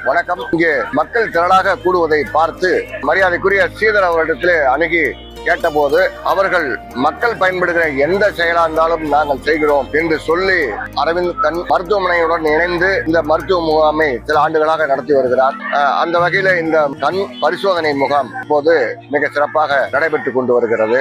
வணக்கம். இங்கே மக்கள் திரளாக கூடுவதை பார்த்து மரியாதைக்குரிய ஸ்ரீதர் அவர்களிடத்திலே அணுகி கேட்டபோது அவர்கள் மக்கள் பயன்படுகிற எந்த செயலா இருந்தாலும் நாங்கள் செய்கிறோம் என்று சொல்லி அரவிந்த் கண் மருத்துவமனையுடன் இணைந்து இந்த மருத்துவ முகாமை சில ஆண்டுகளாக நடத்தி வருகிறார். அந்த வகையில இந்த கண் பரிசோதனை முகாம் இப்போது மிக சிறப்பாக நடைபெற்றுக் கொண்டு வருகிறது.